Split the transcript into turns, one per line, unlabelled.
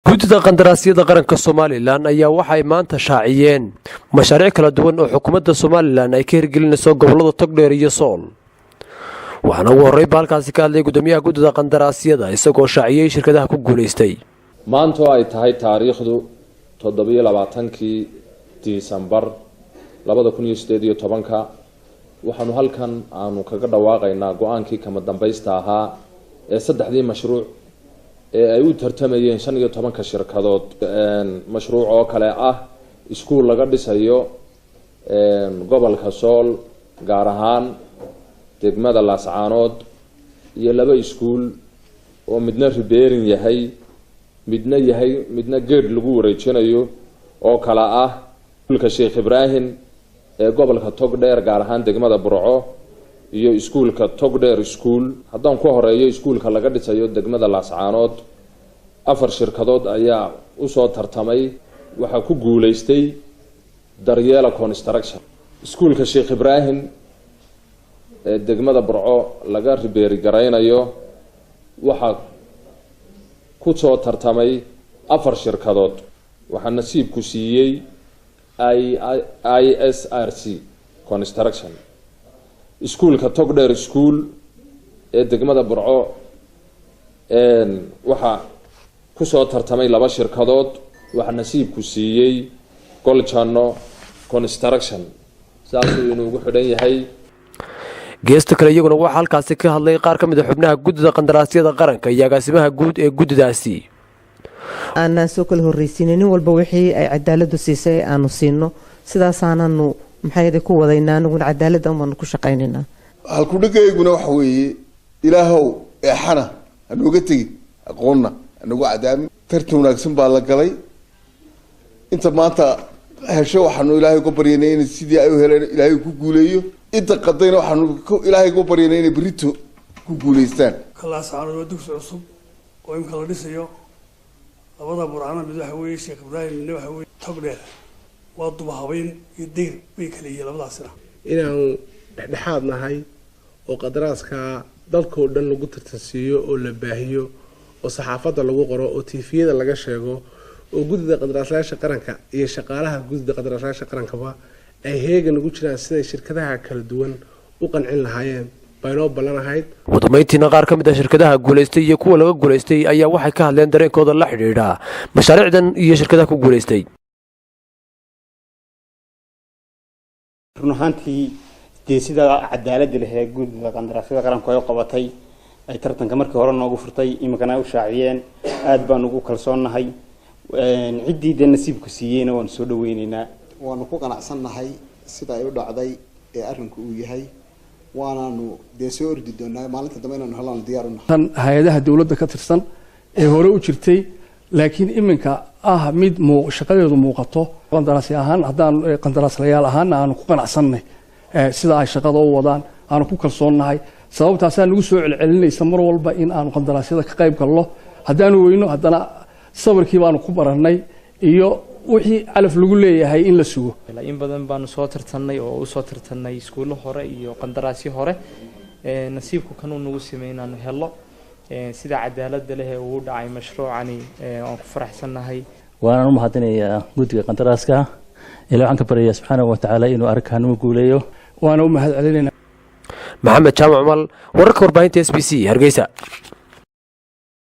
guddida qandaraasyada qaranka Soomaaliland ayaa waxay maanta shaaciyeen mashaariic kala duwan oo xukuumadda Soomaaliland ay ka hirgelinayso gobolada Togdheer iyo Sool. waxaana ugu horreyn halkaasi ka hadlay gudoomiyaha guddida qandaraasyada isagoo shaaciyay shirkadaha ku guuleystay.
maanta ay tahay taariikhdu 27kii Disembar 2018 waxaanu halkan aanu kaga dhawaaqaynaa go'aankii kama dambaysta ahaa ee saddexdii mashruuc ee ay u tartamayeen 15 shirkadood mashruuc oo kale ah iskuul laga dhisayo gobolka Sool gaar ahaan degmada Laascaanood iyo laba iskuul oo midna repairing yahay midna geed lagu wareejinayo oo kala ah iskuulka Sheekh Ibraahim ee gobolka Togdheer gaar ahaan degmada Burco iyo iskuulka Togdheer School haddaan ku horeeyo iskuulka laga dhisayo degmada Laascaanood 4 shirkadood ayaa u soo tartamay waxa ku guuleystay Daryeela Construction iskuulka Sheekh Ibraahim ee degmada Burco laga ribeeri garaynayo waxa ku soo tartamay 4 shirkadood waxa nasiib ku siiyay ISRC Construction iskuulka Togdheer School ee degmada Burco waxa ku soo tartamay 2 shirkadood waxa nasiib ku siiyay Goljano Construction saasuu inuu ugu xidhan yahay.
geesta kale iyaguna waxa halkaasi ka hadlay qaar ka mid ah xubnaha guddida qandaraasyada qaranka iyo agaasimaha guud ee guddidaasi.
أنا سوكل هوريسين والبا وحي عدالة سيسي أنا سينو سدا سانانو محايدة كو ودينا نقول عدالة أما نكو شقيننا
halku dhigayna wax weeye ilaahow eexana anuga tagi aqoonna anugu cadaami tartan wanaagsan baa la galay inta maanta hesho waxaanu ilaahay ku baryeynay in sidii ay u heleen ilaahay ku guuleeyo inta qadayna waxaanu ilaahay ku baryeynay in brito ku guuleystaan
kala saaro dugsi cusub oo imka la dhisayo labada burcana mid waxa weeye Sheekh Ibraahim mid waxa weeye Togdheer waa duba habeyn iyo deer way kala yihiin labadaasna
inaan dhexdhexaad nahay oo qadaraaska dalka dhan lagu tartansiiyo oo la baahiyo oo saxaafadda lagu qoro oo TV-yada laga sheego oo guddida qandaraaslayaasha qaranka iyo shaqaalaha guddida qandaraaslayaasha qarankaba ay heegan ugu jiraan sida shirkadaha kala duwan u qancin lahaayeen baynoo balanahayd.
wadamayntiina qaar ka mid ah shirkadaha guuleystay iyo kuwa laga guuleystay ayaa waxay ka hadleen dareenkooda la xidhiidha mashaariicdan iyo shirkadaha ku guuleystay.
run ahaantii sida cadaalad leh ee guddida qandaraasyada qaranku ay qabatay ay tartanka markii hore noogu furtay imikana u shaaciyeen aad baan ugu kalsoonahay ciddii nasiibku siiyeen oo soo dhaweynaynaa
waanu ku qanacsanahay sida ay u dhacday ee arrinku uu yahay waanaanu soo ordi doonaa maalinta dambe inaanu helaan diyaar u nahay
hay'adaha dawladda ka tirsan ee hore u jirtay laakiin iminka mid shaqadeedu muuqato qandaraasyo ahaan haddaan qandaraaslayaal ahaan aanu ku qanacsannahay sida ay shaqada u wadaan aanu ku kalsoonnahay sababtaasaa nagu soo celcelinaysa mar walba in aanu qandaraasyada ka qayb galno haddaanu weyno haddana sabarkii baanu ku barannay iyo wixii calaf lagu leeyahay in la sugo.
in badan baanu soo tartanay oo u soo tartanay iskuulo hore iyo qandaraasyo hore nasiibku kan uu nagu sameeynaanu helo sida cadaalad leh ee uu dhacay mashruucani aan ku faraxsanahay
waana u mahadinayaa guddiga qandaraaska ilaahay waxaan ka baryayaa subxaanahu wa ta'aala inuu arkaan u guuleeyo
waana u mahad celinaynaa.
maxamed jaamac mal wararka warbaahinta SBC Hargeysa.